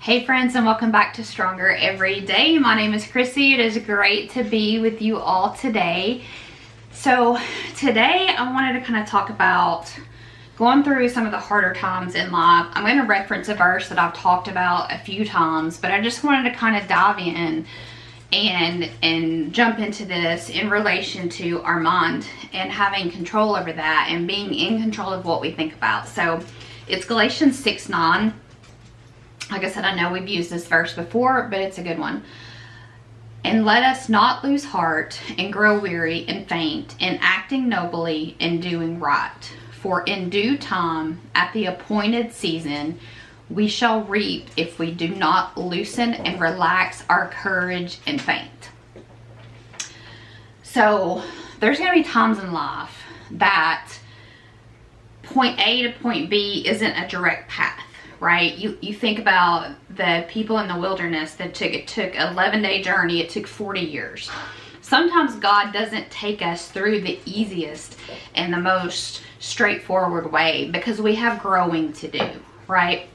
Hey friends, and welcome back to Stronger Every Day. My name is Chrissy. It is great to be with you all today. So today I wanted to kind of talk about going through some of the harder times in life. I'm going to reference a verse that I've talked about a few times, but I just wanted to kind of dive in and jump into this in relation to our mind and having control over that and being in control of what we think about. So it's Galatians 6:9. Like I said, I know we've used this verse before, but it's a good one. And let us not lose heart and grow weary and faint in acting nobly and doing right. For in due time, at the appointed season, we shall reap if we do not loosen and relax our courage and faint. So there's going to be times in life that point A to point B isn't a direct path. Right? You think about the people in the wilderness that it took an 11-day journey. It took 40 years. Sometimes God doesn't take us through the easiest and the most straightforward way because we have growing to do, right?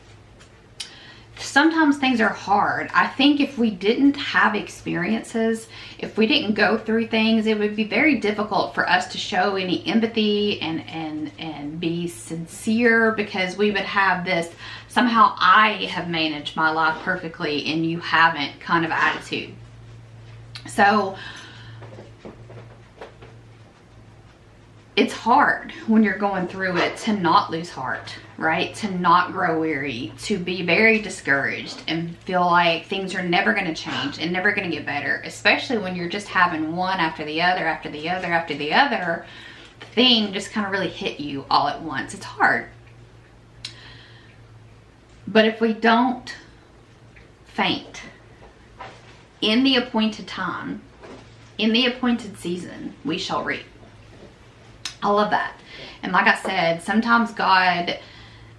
Sometimes things are hard. I think if we didn't have experiences, if we didn't go through things, it would be very difficult for us to show any empathy and be sincere, because we would have this somehow I have managed my life perfectly and you haven't kind of attitude. So it's hard when you're going through it to not lose heart, right? To not grow weary, to be very discouraged and feel like things are never going to change and never going to get better, especially when you're just having one after the other, after the other, after the other thing just kind of really hit you all at once. It's hard. But if we don't faint in the appointed time, in the appointed season, we shall reap. I love that. And like I said, sometimes God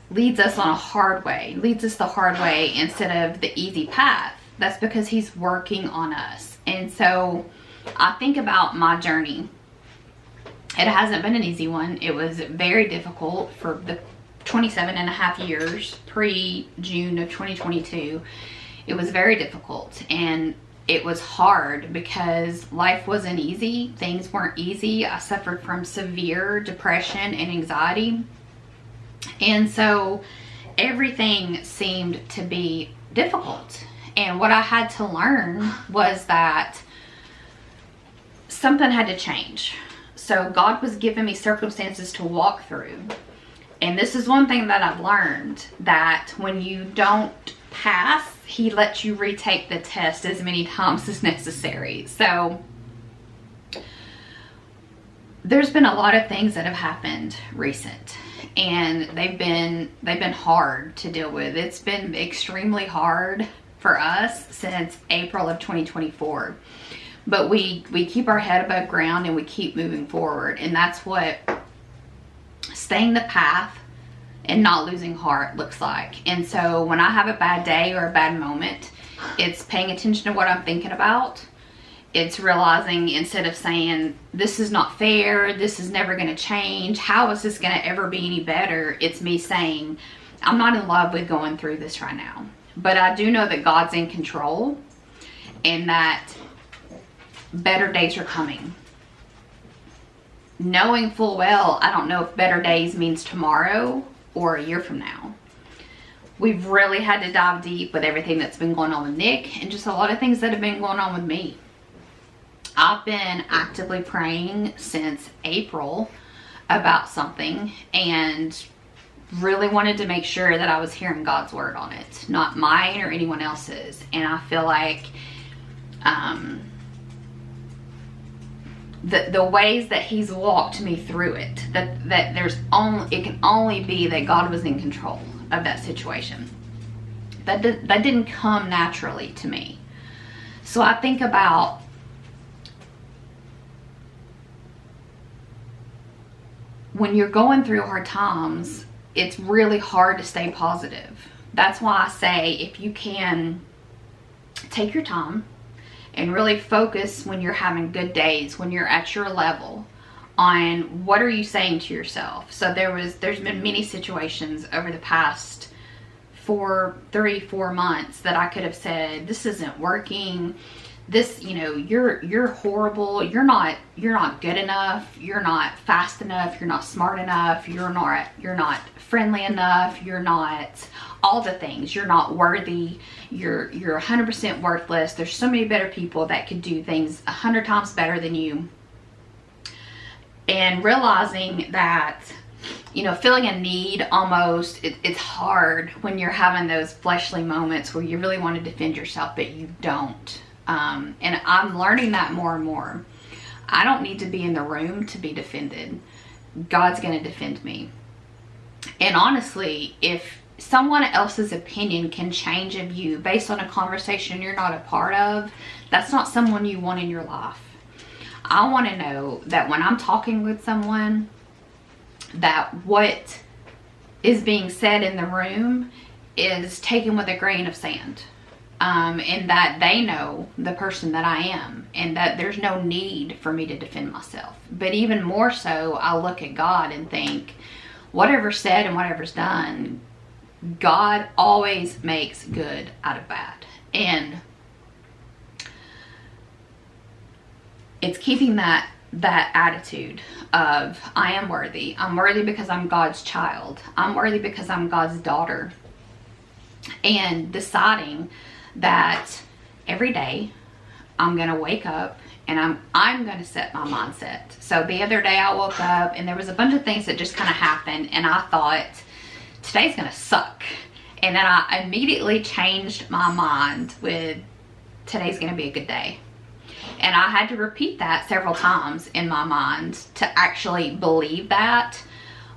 leads us on a hard way, leads us the hard way instead of the easy path. That's because he's working on us. And so I think about my journey. It hasn't been an easy one. It was very difficult for the 27 and a half years pre-June of 2022. It was very difficult and it was hard because life wasn't easy. Things weren't easy. I suffered from severe depression and anxiety. And so everything seemed to be difficult. And what I had to learn was that something had to change. So God was giving me circumstances to walk through. And this is one thing that I've learned, that when you don't pass, he lets you retake the test as many times as necessary. So there's been a lot of things that have happened recent, and they've been hard to deal with. It's been extremely hard for us since April of 2024. But we keep our head above ground and we keep moving forward, and that's what staying the path and not losing heart looks like. And so when I have a bad day or a bad moment, it's paying attention to what I'm thinking about. It's realizing, instead of saying, this is not fair, this is never going to change, how is this going to ever be any better? It's me saying, I'm not in love with going through this right now. But I do know that God's in control and that better days are coming. Knowing full well, I don't know if better days means tomorrow or a year from now. We've really had to dive deep with everything that's been going on with Nick and just a lot of things that have been going on with me. I've been actively praying since April about something and really wanted to make sure that I was hearing God's word on it, not mine or anyone else's. And I feel like the ways that he's walked me through it, that it can only be that God was in control of that situation. That didn't come naturally to me. So I think about when you're going through hard times, it's really hard to stay positive. That's why I say, if you can take your time and really focus when you're having good days, when you're at your level, on what are you saying to yourself. So there's been many situations over the past for 3-4 months that I could have said, this isn't working. This, you know, you're horrible. You're not good enough. You're not fast enough. You're not smart enough. You're not friendly enough. You're not all the things. You're not worthy. You're 100% worthless. There's so many better people that could do things 100 times better than you. And realizing that, you know, feeling a need almost, it's hard when you're having those fleshly moments where you really want to defend yourself, but you don't. And I'm learning that more and more. I don't need to be in the room to be defended. God's going to defend me. And honestly, if someone else's opinion can change a view based on a conversation you're not a part of, that's not someone you want in your life. I want to know that when I'm talking with someone, that what is being said in the room is taken with a grain of sand. And that they know the person that I am, and that there's no need for me to defend myself. But even more so, I look at God and think, whatever's said and whatever's done, God always makes good out of bad. And it's keeping that attitude of, I am worthy. I'm worthy because I'm God's child. I'm worthy because I'm God's daughter. And deciding that every day I'm gonna wake up and I'm gonna set my mindset. So the other day I woke up and there was a bunch of things that just kind of happened, and I thought, today's gonna suck. And then I immediately changed my mind with, today's gonna be a good day. And I had to repeat that several times in my mind to actually believe that.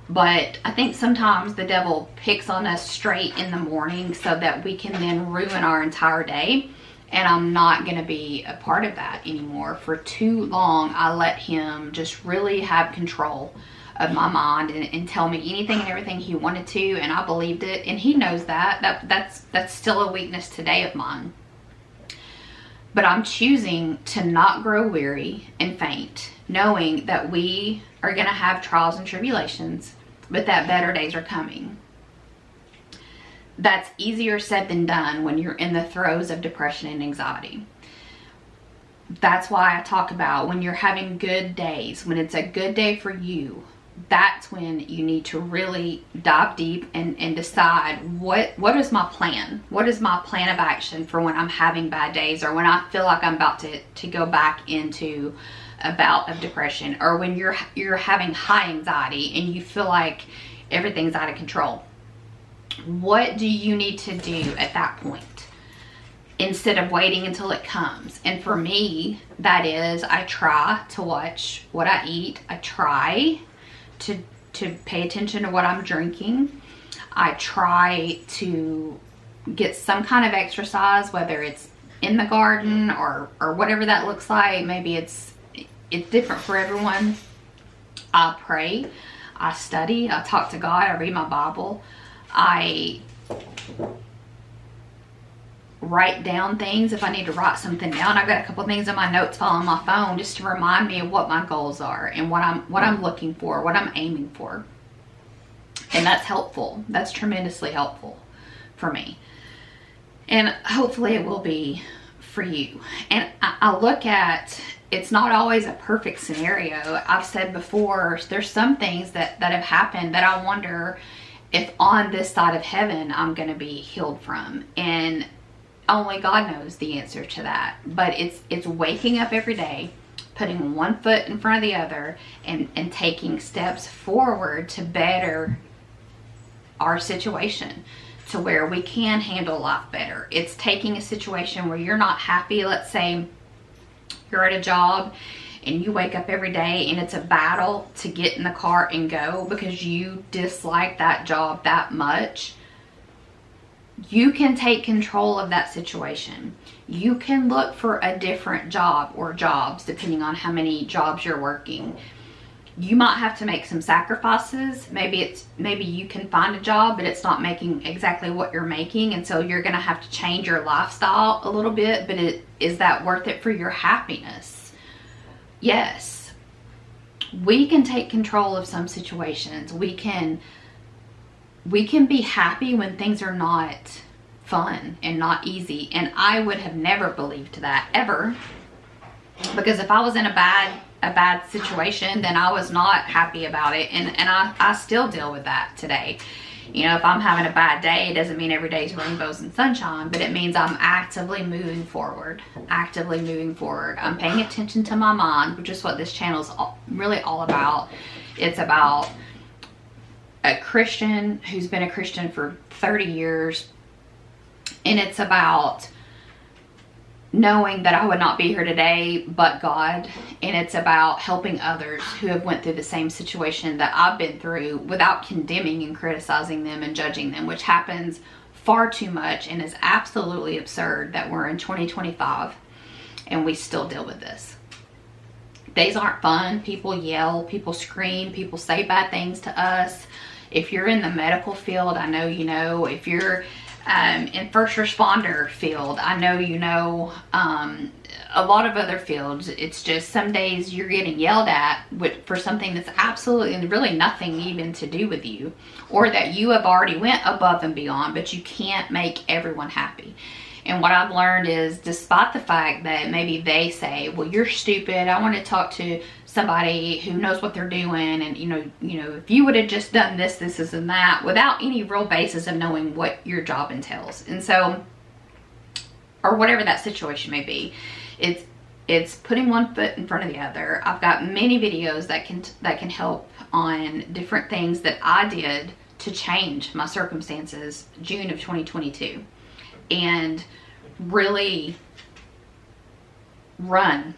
But I think sometimes the devil picks on us straight in the morning so that we can then ruin our entire day. And I'm not going to be a part of that anymore. For too long, I let him just really have control of my mind and tell me anything and everything he wanted to. And I believed it. And he knows that. That's still a weakness today of mine. But I'm choosing to not grow weary and faint, knowing that we are going to have trials and tribulations, but that better days are coming. That's easier said than done when you're in the throes of depression and anxiety. That's why I talk about when you're having good days, when it's a good day for you, that's when you need to really dive deep and decide what is my plan? What is my plan of action for when I'm having bad days, or when I feel like I'm about to go back into a bout of depression, or when you're having high anxiety and you feel like everything's out of control. What do you need to do at that point instead of waiting until it comes? And for me, that is, I try to watch what I eat. I try to pay attention to what I'm drinking. I try to get some kind of exercise, whether it's in the garden or whatever that looks like. Maybe it's different for everyone. I pray, I study, I talk to God, I read my Bible, I write down things if I need to write something down. I've got a couple things in my notes file on my phone just to remind me of what my goals are and what I'm looking for, what I'm aiming for. And that's helpful. That's tremendously helpful for me. And hopefully it will be for you. And I look at, it's not always a perfect scenario. I've said before, there's some things that have happened that I wonder if on this side of heaven I'm going to be healed from. And only God knows the answer to that. But it's waking up every day, putting one foot in front of the other, and taking steps forward to better our situation, to where we can handle life better. It's taking a situation where you're not happy. Let's say you're at a job and you wake up every day and it's a battle to get in the car and go because you dislike that job that much. You can take control of that situation. You can look for a different job or jobs depending on how many jobs you're working. You might have to make some sacrifices. Maybe you can find a job, but it's not making exactly what you're making, and so you're going to have to change your lifestyle a little bit. But is that worth it for your happiness? Yes. We can take control of some situations. We can we can be happy when things are not fun and not easy. And I would have never believed that ever, because if I was in a bad situation, then I was not happy about it. And I still deal with that today. You know, if I'm having a bad day, it doesn't mean every day is rainbows and sunshine, but it means I'm actively moving forward. I'm paying attention to my mind, which is what this channel is really all about. It's about a Christian who's been a Christian for 30 years. And it's about knowing that I would not be here today but God. And it's about helping others who have went through the same situation that I've been through without condemning and criticizing them and judging them, which happens far too much and is absolutely absurd that we're in 2025 and we still deal with this. Days aren't fun. People yell, people scream, people say bad things to us. If you're in the medical field, I know you know. If you're in first responder field, I know you know. A lot of other fields, it's just some days you're getting yelled at for something that's absolutely really nothing even to do with you, or that you have already went above and beyond, but you can't make everyone happy. And what I've learned is, despite the fact that maybe they say, well, you're stupid, I want to talk to somebody who knows what they're doing, and you know, if you would have just done this, and that, without any real basis of knowing what your job entails. And so, or whatever that situation may be, it's putting one foot in front of the other. I've got many videos that can help on different things that I did to change my circumstances June of 2022, and really run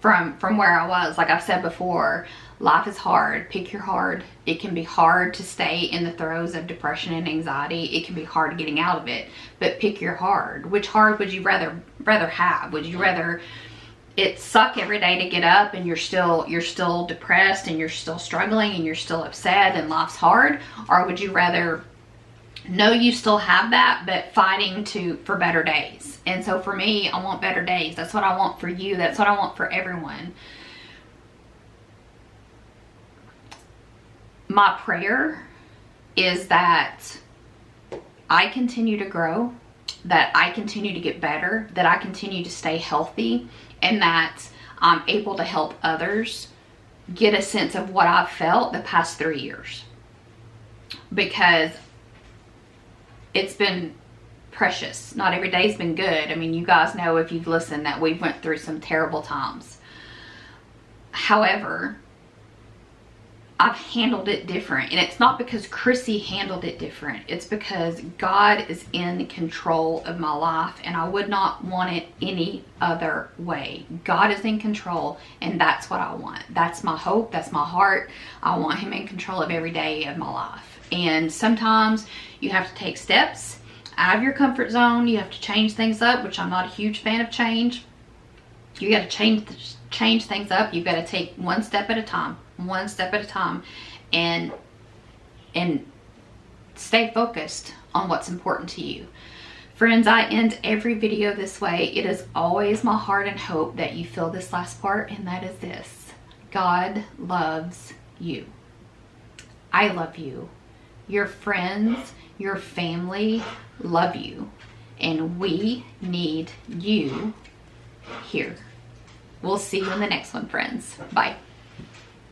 from where I was. Like I've said before, life is hard. Pick your hard. It can be hard to stay in the throes of depression and anxiety. It can be hard getting out of it, but pick your hard. Which hard would you rather have? Would you rather it suck every day to get up and you're still depressed and you're still struggling and you're still upset and life's hard? Or would you rather know you still have that, but fighting for better days? And so for me, I want better days. That's what I want for you. That's what I want for everyone. My prayer is that I continue to grow, that I continue to get better, that I continue to stay healthy, and that I'm able to help others get a sense of what I've felt the past 3 years. Because it's been precious. Not every day's been good. I mean, you guys know, if you've listened, that we've went through some terrible times. However, I've handled it different. And it's not because Chrissy handled it different. It's because God is in control of my life, and I would not want it any other way. God is in control, and that's what I want. That's my hope. That's my heart. I want Him in control of every day of my life. And sometimes you have to take steps out of your comfort zone. You have to change things up, which I'm not a huge fan of change. You got to change things up. You've got to take one step at a time, and stay focused on what's important to you. Friends, I end every video this way. It is always my heart and hope that you feel this last part, and that is this: God loves you. I love you. Your friends, your family love you, and we need you here. We'll see you in the next one, friends. Bye.